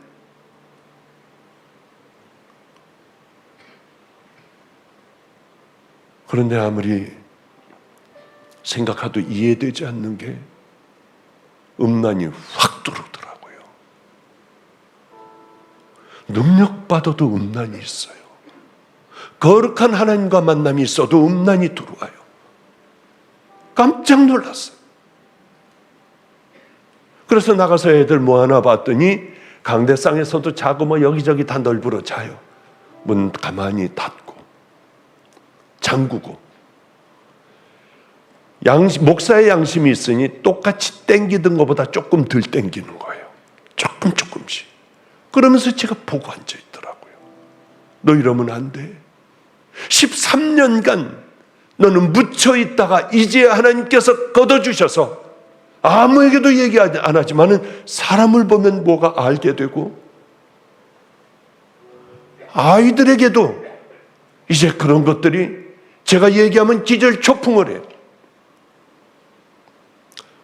Speaker 1: 그런데 아무리 생각해도 이해되지 않는 게 음란이 확 들어오더라고요. 능력받아도 음란이 있어요. 거룩한 하나님과 만남이 있어도 음란이 들어와요. 깜짝 놀랐어요. 그래서 나가서 애들 뭐 하나 봤더니 강대상에서도 자고 뭐 여기저기 다 널브러 자요. 문 가만히 닫고 잠그고. 목사의 양심이 있으니 똑같이 땡기던 것보다 조금 덜 땡기는 거예요. 조금씩. 그러면서 제가 보고 앉아있더라고요. 너 이러면 안 돼. 13년간 너는 묻혀있다가 이제 하나님께서 걷어주셔서 아무에게도 얘기 안 하지만은 사람을 보면 뭐가 알게 되고 아이들에게도 이제 그런 것들이 제가 얘기하면 기절초풍을 해요.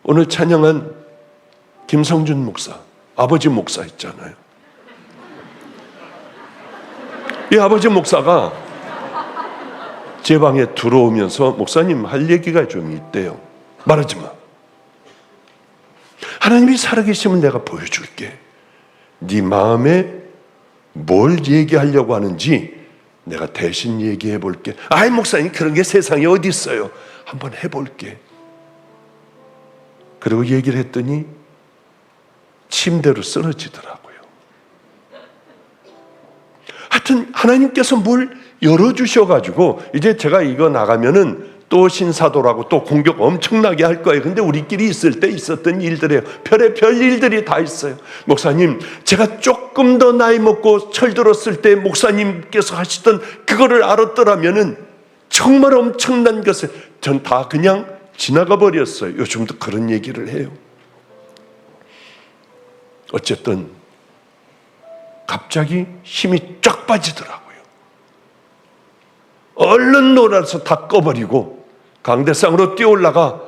Speaker 1: 오늘 찬양한 김성준 목사, 아버지 목사 있잖아요. 이 아버지 목사가 제 방에 들어오면서 목사님 할 얘기가 좀 있대요. 말하지 마. 하나님이 살아계시면 내가 보여줄게. 네 마음에 뭘 얘기하려고 하는지 내가 대신 얘기해 볼게. 아이 목사님 그런 게 세상에 어디 있어요. 한번 해볼게. 그리고 얘기를 했더니 침대로 쓰러지더라고요. 하여튼 하나님께서 뭘 열어주셔가지고 이제 제가 이거 나가면은 또 신사도라고 또 공격 엄청나게 할 거예요. 근데 우리끼리 있을 때 있었던 일들이에요. 별의별 일들이 다 있어요. 목사님, 제가 조금 더 나이 먹고 철들었을 때 목사님께서 하시던 그거를 알았더라면은 정말 엄청난 것을 전 다 그냥 지나가 버렸어요. 요즘도 그런 얘기를 해요. 어쨌든 갑자기 힘이 쫙 빠지더라고요. 얼른 놀아서 다 꺼버리고 강대상으로 뛰어올라가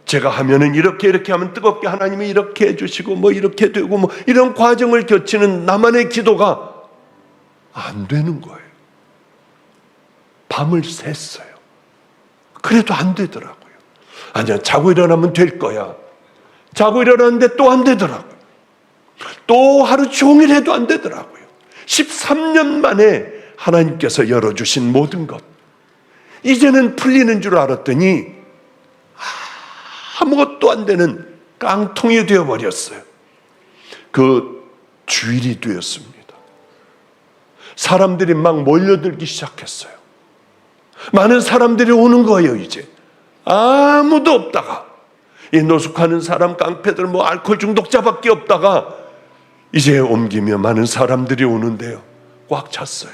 Speaker 1: 제가 하면은 이렇게 하면 뜨겁게 하나님이 이렇게 해주시고 뭐 이렇게 되고 뭐 이런 과정을 거치는 나만의 기도가 안 되는 거예요. 밤을 샜어요. 그래도 안 되더라고요. 아니야, 자고 일어나면 될 거야. 자고 일어났는데 또 안 되더라고요. 또 하루 종일 해도 안 되더라고요. 13년 만에 하나님께서 열어주신 모든 것, 이제는 풀리는 줄 알았더니 아무것도 안 되는 깡통이 되어버렸어요. 그 주일이 되었습니다. 사람들이 막 몰려들기 시작했어요. 많은 사람들이 오는 거예요. 이제 아무도 없다가, 이 노숙하는 사람, 깡패들, 알코올 중독자밖에 없다가 이제 옮기며 많은 사람들이 오는데요, 꽉 찼어요.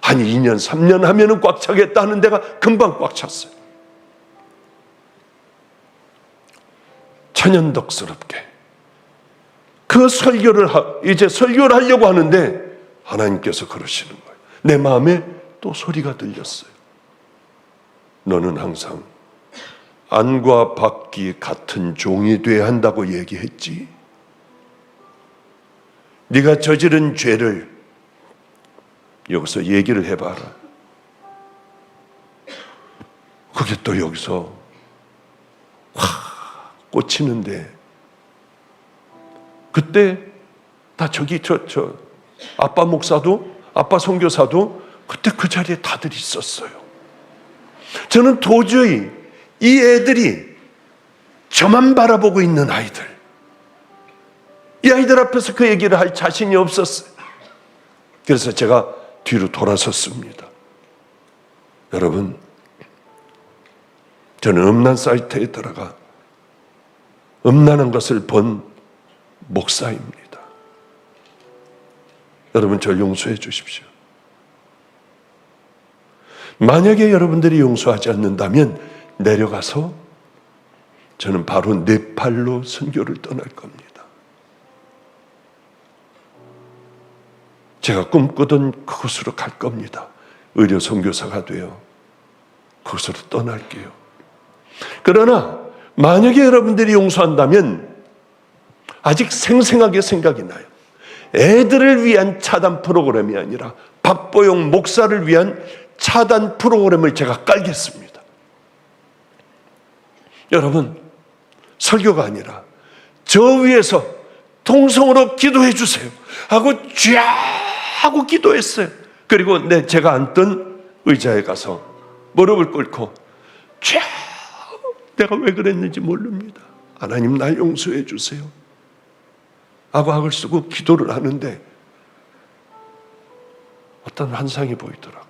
Speaker 1: 한 2년, 3년 하면은 꽉 차겠다는 데가 금방 꽉 찼어요. 천연덕스럽게 그 이제 설교를 하려고 하는데 하나님께서 그러시는 거예요. 내 마음에 또 소리가 들렸어요. 너는 항상 안과 밖이 같은 종이 돼야 한다고 얘기했지. 네가 저지른 죄를 여기서 얘기를 해봐라. 그게 또 여기서 확 꽂히는데, 그때 다 저기 아빠 목사도, 아빠 선교사도 그때 그 자리에 다들 있었어요. 저는 도저히 이 애들이 저만 바라보고 있는 아이들, 이 아이들 앞에서 그 얘기를 할 자신이 없었어요. 그래서 제가 뒤로 돌아섰습니다. 여러분, 저는 음란 사이트에 들어가 음란한 것을 본 목사입니다. 여러분, 저를 용서해 주십시오. 만약에 여러분들이 용서하지 않는다면 내려가서 저는 바로 네팔로 선교를 떠날 겁니다. 제가 꿈꾸던 그곳으로 갈 겁니다. 의료 선교사가 되어 그곳으로 떠날게요. 그러나 만약에 여러분들이 용서한다면 아직 생생하게 생각이 나요. 애들을 위한 차단 프로그램이 아니라 박보용 목사를 위한 차단 프로그램을 제가 깔겠습니다. 여러분, 설교가 아니라 저 위에서 통성으로 기도해 주세요 하고 쥐야 하고 기도했어요. 그리고 제가 앉던 의자에 가서 무릎을 꿇고 쥐야, 내가 왜 그랬는지 모릅니다. 하나님, 날 용서해 주세요 하고 악을 쓰고 기도를 하는데 어떤 환상이 보이더라고요.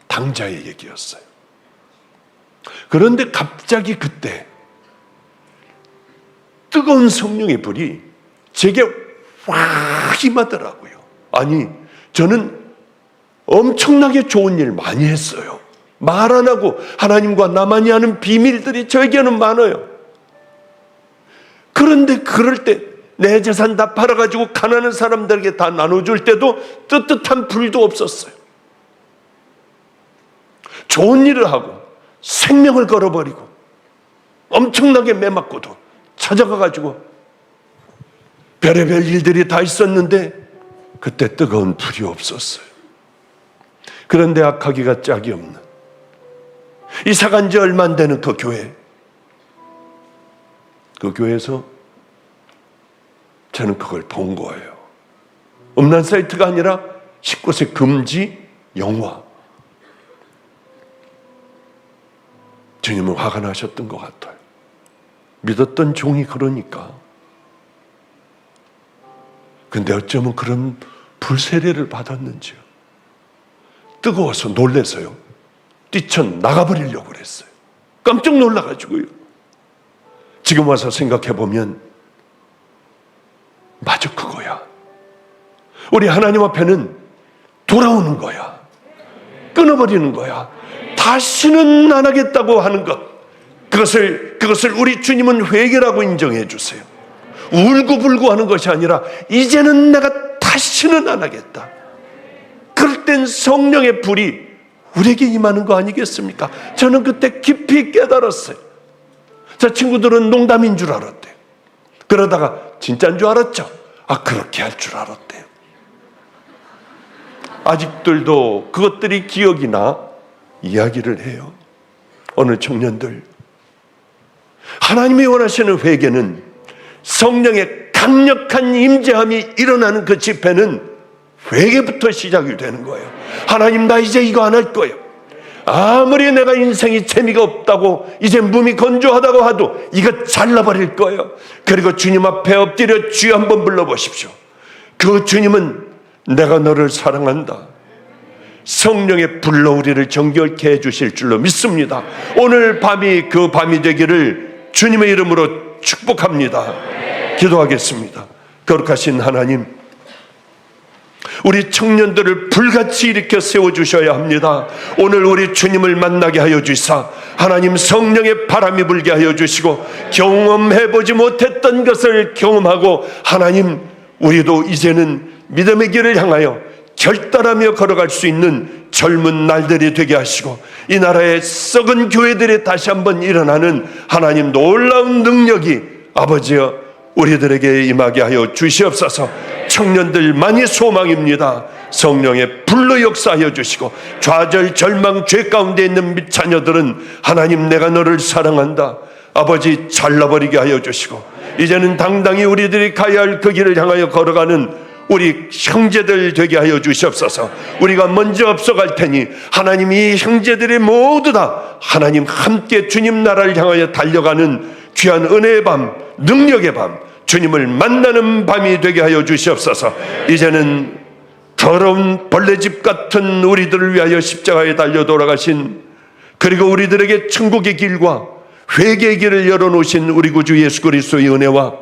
Speaker 1: 당자의 얘기였어요. 그런데 갑자기 그때 뜨거운 성령의 불이 제게 확 임하더라고요. 아니, 저는 엄청나게 좋은 일 많이 했어요. 말 안 하고 하나님과 나만이 아는 비밀들이 저에게는 많아요. 그런데 그럴 때 내 재산 다 팔아가지고 가난한 사람들에게 다 나눠줄 때도 뜨뜻한 불도 없었어요. 좋은 일을 하고 생명을 걸어버리고 엄청나게 매맞고도 찾아가가지고 별의별 일들이 다 있었는데 그때 뜨거운 불이 없었어요. 그런데 악하기가 짝이 없는 이사 간 지 얼마 안 되는 그 교회에서 저는 그걸 본 거예요. 음란 사이트가 아니라 19세 금지 영화. 주님은 화가 나셨던 것 같아요. 믿었던 종이 그러니까. 근데 어쩌면 그런 불세례를 받았는지요. 뜨거워서 놀래서요, 뛰쳐나가버리려고 그랬어요. 깜짝 놀라가지고요. 지금 와서 생각해보면 맞아, 그거야. 우리 하나님 앞에는 돌아오는 거야. 끊어버리는 거야. 다시는 안 하겠다고 하는 것, 그것을 우리 주님은 회개라고 인정해 주세요. 울고불고 하는 것이 아니라 이제는 내가 다시는 안 하겠다. 그럴 땐 성령의 불이 우리에게 임하는 거 아니겠습니까? 저는 그때 깊이 깨달았어요. 제 친구들은 농담인 줄 알았대요. 그러다가 진짜인 줄 알았죠. 그렇게 할 줄 알았대요. 아직들도 그것들이 기억이 나 이야기를 해요. 오늘 청년들, 하나님이 원하시는 회개는 성령의 강력한 임재함이 일어나는 그 집회는 회개부터 시작이 되는 거예요. 하나님, 나 이제 이거 안 할 거예요. 아무리 내가 인생이 재미가 없다고, 이제 몸이 건조하다고 해도 이거 잘라버릴 거예요. 그리고 주님 앞에 엎드려 주여 한번 불러보십시오. 그 주님은 내가 너를 사랑한다. 성령의 불로 우리를 정결케 해주실 줄로 믿습니다. 오늘 밤이 그 밤이 되기를 주님의 이름으로 축복합니다. 기도하겠습니다. 거룩하신 하나님, 우리 청년들을 불같이 일으켜 세워주셔야 합니다. 오늘 우리 주님을 만나게 하여 주시사 하나님 성령의 바람이 불게 하여 주시고 경험해보지 못했던 것을 경험하고 하나님, 우리도 이제는 믿음의 길을 향하여 결단하며 걸어갈 수 있는 젊은 날들이 되게 하시고 이 나라의 썩은 교회들이 다시 한번 일어나는 하나님 놀라운 능력이 아버지여 우리들에게 임하게 하여 주시옵소서. 청년들만이 소망입니다. 성령의 불로 역사하여 주시고 좌절 절망 죄 가운데 있는 자녀들은 하나님, 내가 너를 사랑한다. 아버지, 잘라버리게 하여 주시고 이제는 당당히 우리들이 가야 할 그 길을 향하여 걸어가는 우리 형제들 되게 하여 주시옵소서. 우리가 먼저 앞서갈 테니 하나님, 이 형제들이 모두 다 하나님 함께 주님 나라를 향하여 달려가는 귀한 은혜의 밤, 능력의 밤, 주님을 만나는 밤이 되게 하여 주시옵소서. 이제는 더러운 벌레집 같은 우리들을 위하여 십자가에 달려 돌아가신, 그리고 우리들에게 천국의 길과 회개의 길을 열어놓으신 우리 구주 예수 그리스도의 은혜와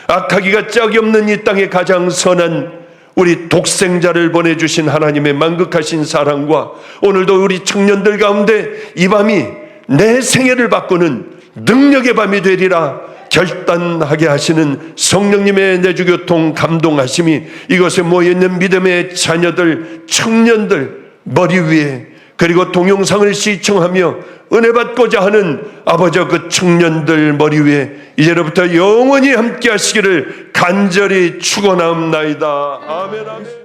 Speaker 1: 악하기가 짝이 없는 이 땅에 가장 선한 우리 독생자를 보내주신 하나님의 만극하신 사랑과 오늘도 우리 청년들 가운데 이 밤이 내 생애를 바꾸는 능력의 밤이 되리라 결단하게 하시는 성령님의 내주교통 감동하심이 이것에 모여있는 믿음의 자녀들, 청년들 머리 위에, 그리고 동영상을 시청하며 은혜 받고자 하는 아버지 그 청년들 머리 위에 이제로부터 영원히 함께 하시기를 간절히 축원하옵나이다. 아멘, 아멘.